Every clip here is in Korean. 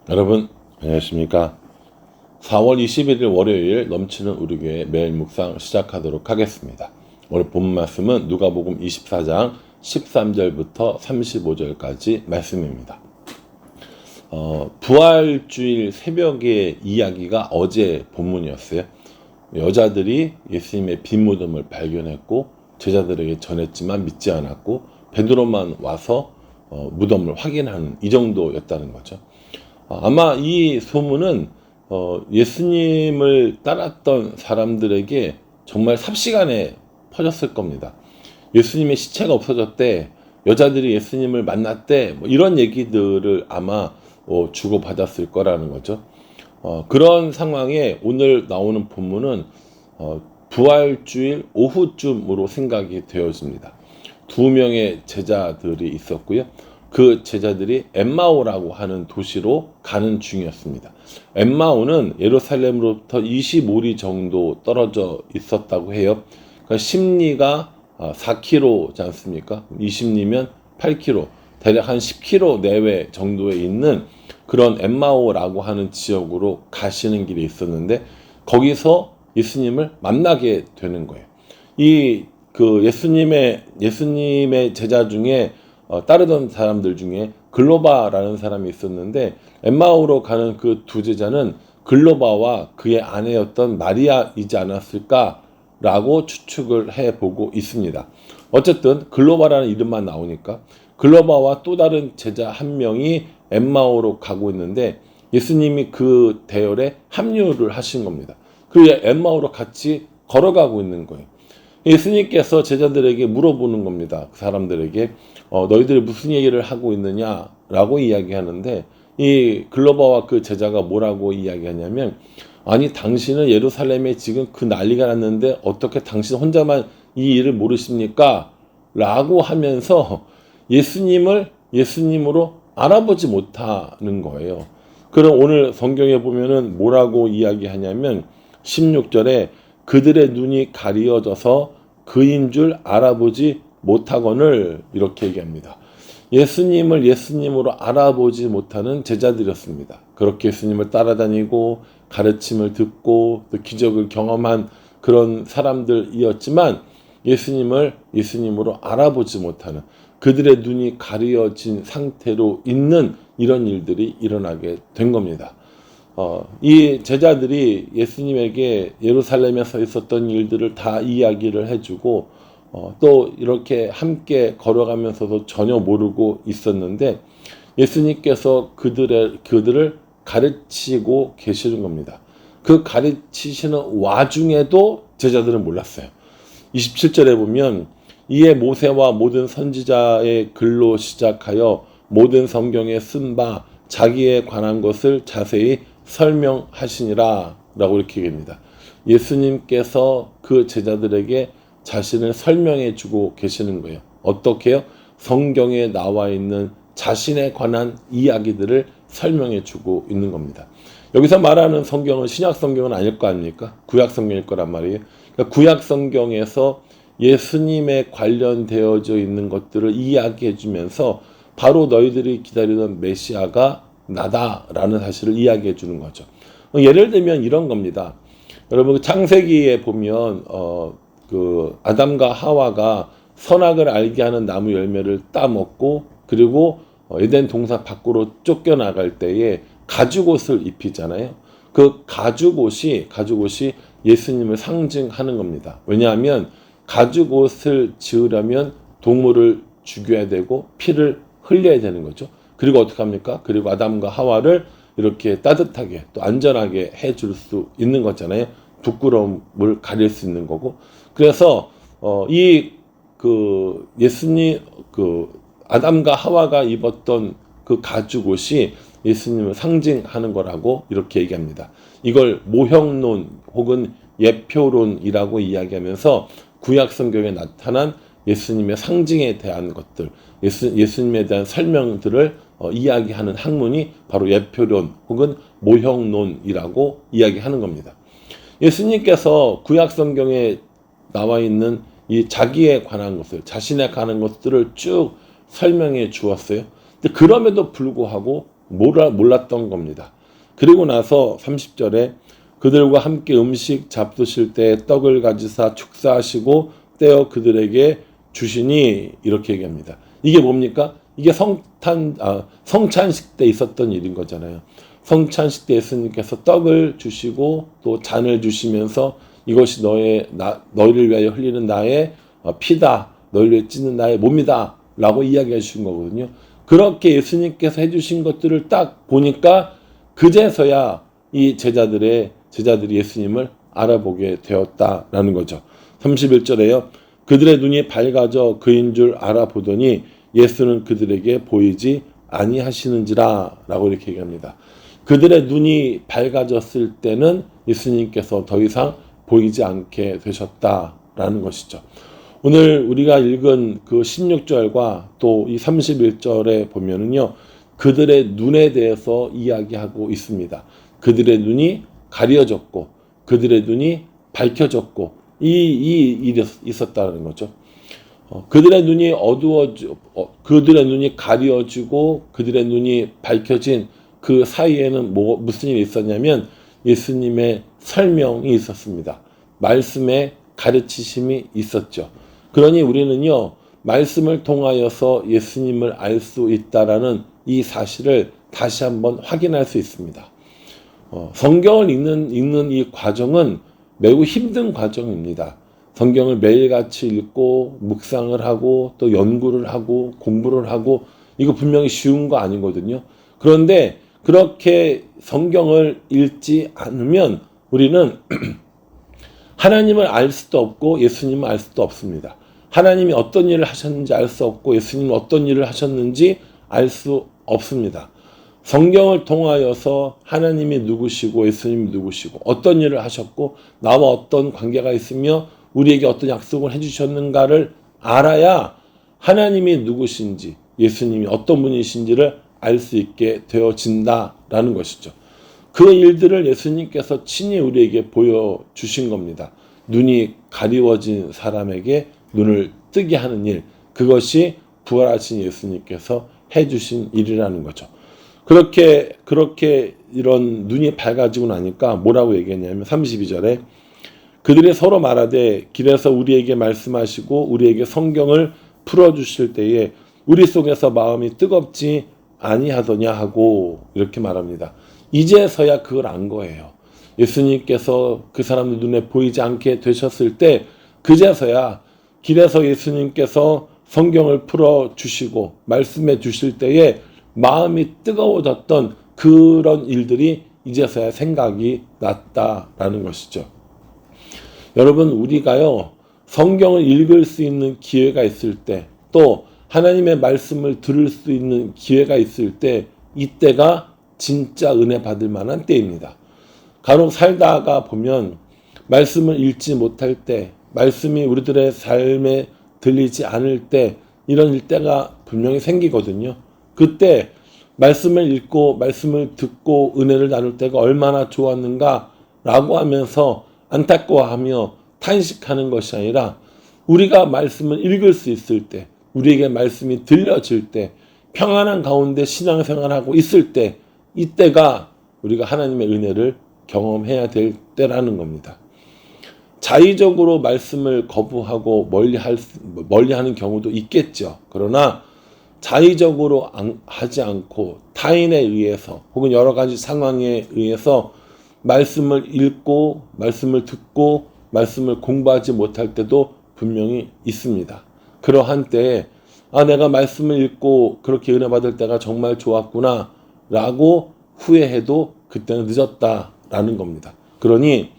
여러분 안녕하십니까. 4월 21일 월요일 넘치는 우리 교회 매일 묵상 시작하도록 하겠습니다. 오늘 본 말씀은 누가복음 24장 13절부터 35절까지 말씀입니다. 부활주일 새벽의 이야기가 어제 본문이었어요. 여자들이 예수님의 빈 무덤을 발견했고 제자들에게 전했지만 믿지 않았고 베드로만 와서 무덤을 확인하는 이 정도였다는 거죠. 아마 이 소문은 예수님을 따랐던 사람들에게 정말 삽시간에 퍼졌을 겁니다. 예수님의 시체가 없어졌대, 여자들이 예수님을 만났대, 이런 얘기들을 아마 주고받았을 거라는 거죠. 그런 상황에 오늘 나오는 본문은 부활주일 오후쯤으로 생각이 되어집니다. 2명의 제자들이 있었고요. 그 제자들이 엠마오라고 하는 도시로 가는 중이었습니다. 엠마오는 예루살렘으로부터 25리 정도 떨어져 있었다고 해요. 그러니까 심리가 4km지 않습니까? 20리면 8km, 대략 한 10km 내외 정도에 있는 그런 엠마오라고 하는 지역으로 가시는 길이 있었는데 거기서 예수님을 만나게 되는 거예요. 예수님의 제자 중에 따르던 사람들 중에 글로바라는 사람이 있었는데 엠마오로 가는 그 두 제자는 글로바와 그의 아내였던 마리아이지 않았을까라고 추측을 해보고 있습니다. 어쨌든 글로바라는 이름만 나오니까 글로바와 또 다른 제자 한 명이 엠마오로 가고 있는데 예수님이 그 대열에 합류를 하신 겁니다. 그리고 엠마오로 같이 걸어가고 있는 거예요. 예수님께서 제자들에게 물어보는 겁니다. 그 사람들에게 너희들이 무슨 얘기를 하고 있느냐라고 이야기하는데 이 글로바와 그 제자가 뭐라고 이야기하냐면, 아니 당신은 예루살렘에 지금 그 난리가 났는데 어떻게 당신 혼자만 이 일을 모르십니까? 라고 하면서 예수님을 예수님으로 알아보지 못하는 거예요. 그럼 오늘 성경에 보면은 뭐라고 이야기하냐면 16절에 그들의 눈이 가리어져서 그인 줄 알아보지 못하거늘, 이렇게 얘기합니다. 예수님을 예수님으로 알아보지 못하는 제자들이었습니다. 그렇게 예수님을 따라다니고 가르침을 듣고 또 기적을 경험한 그런 사람들이었지만 예수님을 예수님으로 알아보지 못하는, 그들의 눈이 가려진 상태로 있는 이런 일들이 일어나게 된 겁니다. 이 제자들이 예수님에게 예루살렘에서 있었던 일들을 다 이야기를 해주고 또 이렇게 함께 걸어가면서도 전혀 모르고 있었는데 예수님께서 그들을 가르치고 계시는 겁니다. 그 가르치시는 와중에도 제자들은 몰랐어요. 27절에 보면 이에 모세와 모든 선지자의 글로 시작하여 모든 성경에 쓴 바 자기에 관한 것을 자세히 설명하시니라 라고 이렇게 얘기합니다. 예수님께서 그 제자들에게 자신을 설명해 주고 계시는 거예요. 어떻게요? 성경에 나와 있는 자신에 관한 이야기들을 설명해 주고 있는 겁니다. 여기서 말하는 성경은 신약 성경은 아닐 거 아닙니까? 구약 성경일 거란 말이에요. 그러니까 구약 성경에서 예수님에 관련되어져 있는 것들을 이야기해 주면서 바로 너희들이 기다리던 메시아가 나다라는 사실을 이야기해 주는 거죠. 예를 들면 이런 겁니다. 여러분 창세기에 보면 그 아담과 하와가 선악을 알게 하는 나무 열매를 따먹고 그리고 에덴 동산 밖으로 쫓겨나갈 때에 가죽옷을 입히잖아요. 그 가죽옷이 예수님을 상징하는 겁니다. 왜냐하면 가죽옷을 지으려면 동물을 죽여야 되고 피를 흘려야 되는 거죠. 그리고 어떻게 합니까? 그리고 아담과 하와를 이렇게 따뜻하게 또 안전하게 해줄 수 있는 거잖아요. 부끄러움을 가릴 수 있는 거고. 그래서 예수님 아담과 하와가 입었던 그 가죽옷이 예수님을 상징하는 거라고 이렇게 얘기합니다. 이걸 모형론 혹은 예표론이라고 이야기하면서 구약 성경에 나타난 예수님의 상징에 대한 것들, 예수님에 대한 설명들을 이야기하는 학문이 바로 예표론 혹은 모형론이라고 이야기하는 겁니다. 예수님께서 구약 성경에 나와 있는 이 자기에 관한 것을, 자신에 관한 것들을 쭉 설명해 주었어요. 근데 그럼에도 불구하고 몰랐던 겁니다. 그리고 나서 30절에 그들과 함께 음식 잡수실 때 떡을 가지사 축사하시고 떼어 그들에게 주시니 이렇게 얘기합니다. 이게 뭡니까? 이게 성찬식 때 있었던 일인 거잖아요. 성찬식 때 예수님께서 떡을 주시고 또 잔을 주시면서 이것이 너희를 위하여 흘리는 나의 피다, 너희를 위해 찢는 나의 몸이다 라고 이야기해 주신 거거든요. 그렇게 예수님께서 해주신 것들을 딱 보니까 그제서야 이 제자들이 예수님을 알아보게 되었다라는 거죠. 31절에요. 그들의 눈이 밝아져 그인 줄 알아보더니 예수는 그들에게 보이지 아니하시는지라 라고 이렇게 얘기합니다. 그들의 눈이 밝아졌을 때는 예수님께서 더 이상 보이지 않게 되셨다라는 것이죠. 오늘 우리가 읽은 그 16절과 또 이 31절에 보면은요, 그들의 눈에 대해서 이야기하고 있습니다. 그들의 눈이 가려졌고, 그들의 눈이 밝혀졌고, 이 일이 있었다는 거죠. 그들의 눈이 그들의 눈이 가려지고, 그들의 눈이 밝혀진 그 사이에는 무슨 일이 있었냐면, 예수님의 설명이 있었습니다. 말씀의 가르치심이 있었죠. 그러니 우리는요, 말씀을 통하여서 예수님을 알 수 있다라는 이 사실을 다시 한번 확인할 수 있습니다. 성경을 읽는 이 과정은 매우 힘든 과정입니다. 성경을 매일같이 읽고 묵상을 하고 또 연구를 하고 공부를 하고 이거 분명히 쉬운 거 아니거든요. 그런데 그렇게 성경을 읽지 않으면 우리는 하나님을 알 수도 없고 예수님을 알 수도 없습니다. 하나님이 어떤 일을 하셨는지 알 수 없고 예수님은 어떤 일을 하셨는지 알 수 없습니다. 성경을 통하여서 하나님이 누구시고 예수님이 누구시고 어떤 일을 하셨고 나와 어떤 관계가 있으며 우리에게 어떤 약속을 해주셨는가를 알아야 하나님이 누구신지 예수님이 어떤 분이신지를 알 수 있게 되어진다라는 것이죠. 그 일들을 예수님께서 친히 우리에게 보여주신 겁니다. 눈이 가리워진 사람에게 눈을 뜨게 하는 일, 그것이 부활하신 예수님께서 해주신 일이라는 거죠. 그렇게 이런 눈이 밝아지고 나니까 뭐라고 얘기했냐면 32절에 그들이 서로 말하되 길에서 우리에게 말씀하시고 우리에게 성경을 풀어주실 때에 우리 속에서 마음이 뜨겁지 아니하더냐 하고 이렇게 말합니다. 이제서야 그걸 안 거예요. 예수님께서 그 사람들 눈에 보이지 않게 되셨을 때 그제서야 길에서 예수님께서 성경을 풀어주시고 말씀해 주실 때에 마음이 뜨거워졌던 그런 일들이 이제서야 생각이 났다라는 것이죠. 여러분, 우리가요, 성경을 읽을 수 있는 기회가 있을 때, 또 하나님의 말씀을 들을 수 있는 기회가 있을 때, 이때가 진짜 은혜 받을 만한 때입니다. 간혹 살다가 보면 말씀을 읽지 못할 때, 말씀이 우리들의 삶에 들리지 않을 때, 이런 때가 분명히 생기거든요. 그때 말씀을 읽고 말씀을 듣고 은혜를 나눌 때가 얼마나 좋았는가라고 하면서 안타까워하며 탄식하는 것이 아니라 우리가 말씀을 읽을 수 있을 때, 우리에게 말씀이 들려질 때, 평안한 가운데 신앙생활하고 있을 때, 이때가 우리가 하나님의 은혜를 경험해야 될 때라는 겁니다. 자의적으로 말씀을 거부하고 멀리하는 경우도 있겠죠. 그러나 자의적으로 하지 않고 타인에 의해서 혹은 여러 가지 상황에 의해서 말씀을 읽고 말씀을 듣고 말씀을 공부하지 못할 때도 분명히 있습니다. 그러한 때에 내가 말씀을 읽고 그렇게 은혜 받을 때가 정말 좋았구나 라고 후회해도 그때는 늦었다라는 겁니다. 그러니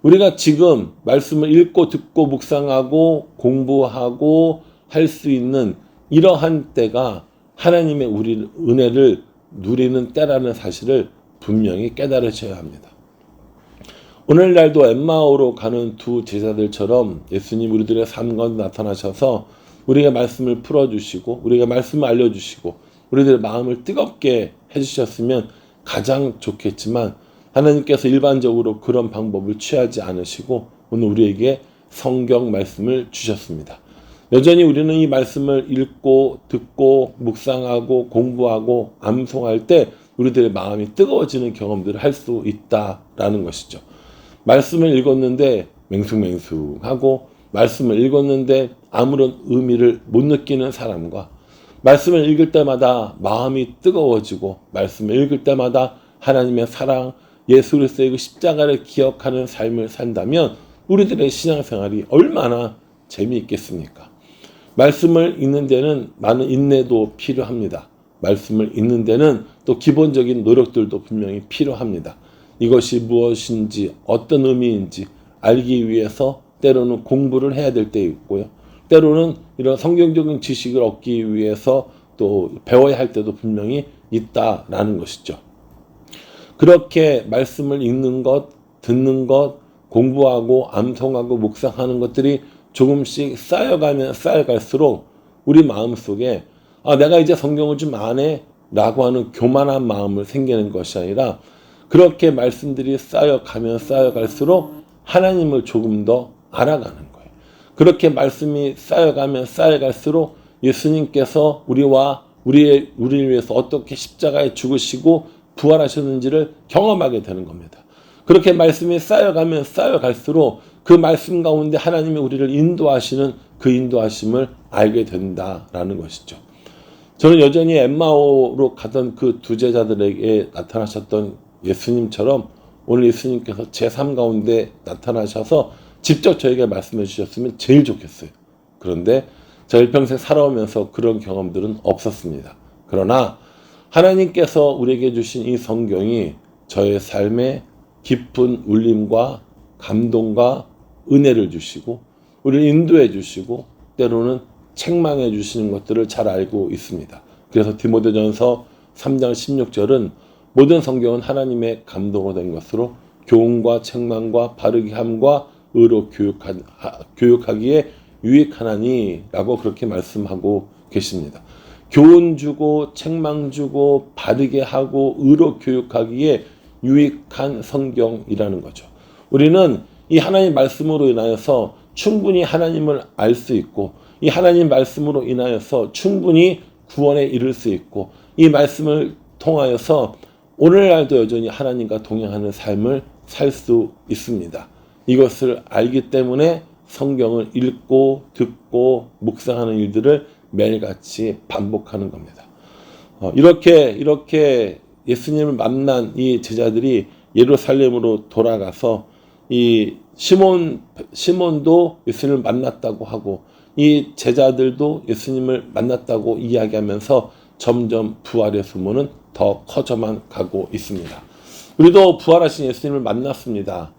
우리가 지금 말씀을 읽고 듣고 묵상하고 공부하고 할 수 있는 이러한 때가 하나님의 우리 은혜를 누리는 때라는 사실을 분명히 깨달으셔야 합니다. 오늘날도 엠마오로 가는 두 제자들처럼 예수님 우리들의 삶 가운데 나타나셔서 우리가 말씀을 풀어주시고 우리가 말씀을 알려주시고 우리들의 마음을 뜨겁게 해주셨으면 가장 좋겠지만 하나님께서 일반적으로 그런 방법을 취하지 않으시고 오늘 우리에게 성경 말씀을 주셨습니다. 여전히 우리는 이 말씀을 읽고 듣고 묵상하고 공부하고 암송할 때 우리들의 마음이 뜨거워지는 경험들을 할 수 있다라는 것이죠. 말씀을 읽었는데 맹숭맹숭하고 말씀을 읽었는데 아무런 의미를 못 느끼는 사람과 말씀을 읽을 때마다 마음이 뜨거워지고 말씀을 읽을 때마다 하나님의 사랑, 예수 그리스도의 그 십자가를 기억하는 삶을 산다면 우리들의 신앙생활이 얼마나 재미있겠습니까? 말씀을 읽는 데는 많은 인내도 필요합니다. 말씀을 읽는 데는 또 기본적인 노력들도 분명히 필요합니다. 이것이 무엇인지 어떤 의미인지 알기 위해서 때로는 공부를 해야 될 때 있고요. 때로는 이런 성경적인 지식을 얻기 위해서 또 배워야 할 때도 분명히 있다라는 것이죠. 그렇게 말씀을 읽는 것, 듣는 것, 공부하고 암송하고 묵상하는 것들이 조금씩 쌓여가면 쌓여갈수록 우리 마음속에 내가 이제 성경을 좀 아네 라고 하는 교만한 마음을 생기는 것이 아니라 그렇게 말씀들이 쌓여가면 쌓여갈수록 하나님을 조금 더 알아가는 거예요. 그렇게 말씀이 쌓여가면 쌓여갈수록 예수님께서 우리를 위해서 어떻게 십자가에 죽으시고 부활하셨는지를 경험하게 되는 겁니다. 그렇게 말씀이 쌓여가면 쌓여갈수록 그 말씀 가운데 하나님이 우리를 인도하시는 그 인도하심을 알게 된다라는 것이죠. 저는 여전히 엠마오로 가던 그 두 제자들에게 나타나셨던 예수님처럼 오늘 예수님께서 제 삶 가운데 나타나셔서 직접 저에게 말씀해 주셨으면 제일 좋겠어요. 그런데 저 일평생 살아오면서 그런 경험들은 없었습니다. 그러나 하나님께서 우리에게 주신 이 성경이 저의 삶에 깊은 울림과 감동과 은혜를 주시고 우리를 인도해 주시고 때로는 책망해 주시는 것들을 잘 알고 있습니다. 그래서 디모데전서 3장 16절은 모든 성경은 하나님의 감동으로 된 것으로 교훈과 책망과 바르게 함과 의로 교육하기에 유익하나니 라고 그렇게 말씀하고 계십니다. 교훈 주고 책망 주고 바르게 하고 의로 교육하기에 유익한 성경이라는 거죠. 우리는 이 하나님 말씀으로 인하여서 충분히 하나님을 알 수 있고 이 하나님 말씀으로 인하여서 충분히 구원에 이를 수 있고 이 말씀을 통하여서 오늘날도 여전히 하나님과 동행하는 삶을 살 수 있습니다. 이것을 알기 때문에 성경을 읽고 듣고 묵상하는 일들을 매일같이 반복하는 겁니다. 이렇게 예수님을 만난 이 제자들이 예루살렘으로 돌아가서 이 시몬도 예수님을 만났다고 하고 이 제자들도 예수님을 만났다고 이야기하면서 점점 부활의 소문은 더 커져만 가고 있습니다. 우리도 부활하신 예수님을 만났습니다.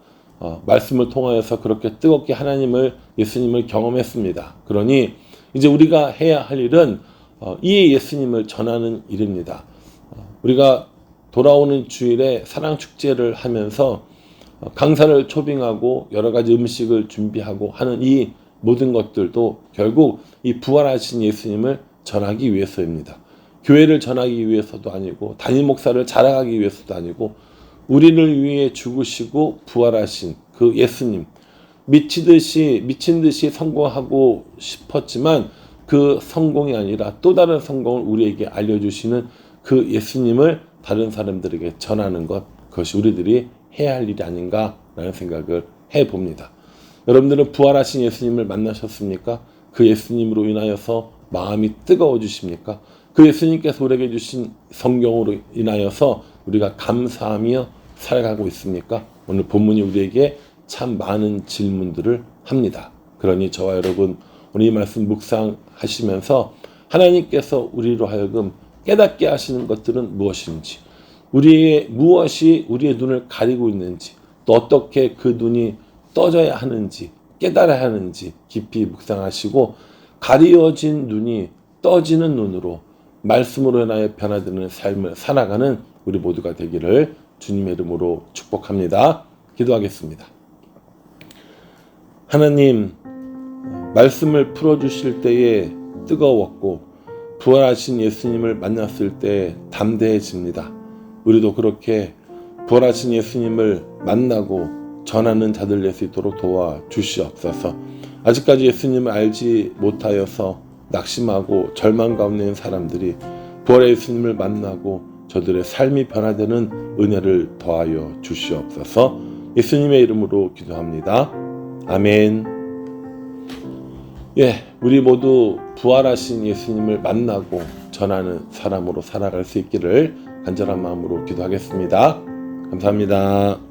말씀을 통하여서 그렇게 뜨겁게 예수님을 경험했습니다. 그러니 이제 우리가 해야 할 일은 이 예수님을 전하는 일입니다. 우리가 돌아오는 주일에 사랑축제를 하면서 강사를 초빙하고 여러 가지 음식을 준비하고 하는 이 모든 것들도 결국 이 부활하신 예수님을 전하기 위해서입니다. 교회를 전하기 위해서도 아니고 담임 목사를 자랑하기 위해서도 아니고 우리를 위해 죽으시고 부활하신 그 예수님, 미친 듯이 성공하고 싶었지만 그 성공이 아니라 또 다른 성공을 우리에게 알려주시는 그 예수님을 다른 사람들에게 전하는 것, 그것이 우리들이 해야 할 일이 아닌가라는 생각을 해봅니다. 여러분들은 부활하신 예수님을 만나셨습니까? 그 예수님으로 인하여서 마음이 뜨거워지십니까? 그 예수님께서 우리에게 주신 성경으로 인하여서 우리가 감사하며 살아가고 있습니까? 오늘 본문이 우리에게 참 많은 질문들을 합니다. 그러니 저와 여러분 오늘 이 말씀 묵상하시면서 하나님께서 우리로 하여금 깨닫게 하시는 것들은 무엇인지, 무엇이 우리의 눈을 가리고 있는지, 또 어떻게 그 눈이 떠져야 하는지, 깨달아야 하는지 깊이 묵상하시고 가리워진 눈이 떠지는 눈으로 말씀으로 인하여 변화되는 삶을 살아가는 우리 모두가 되기를 주님의 이름으로 축복합니다. 기도하겠습니다. 하나님, 말씀을 풀어주실 때에 뜨거웠고 부활하신 예수님을 만났을 때 담대해집니다. 우리도 그렇게 부활하신 예수님을 만나고 전하는 자들 될 수 있도록 도와주시옵소서. 아직까지 예수님을 알지 못하여서 낙심하고 절망 가운데 있는 사람들이 부활의 예수님을 만나고 저들의 삶이 변화되는 은혜를 더하여 주시옵소서. 예수님의 이름으로 기도합니다. 아멘. 우리 모두 부활하신 예수님을 만나고 전하는 사람으로 살아갈 수 있기를 간절한 마음으로 기도하겠습니다. 감사합니다.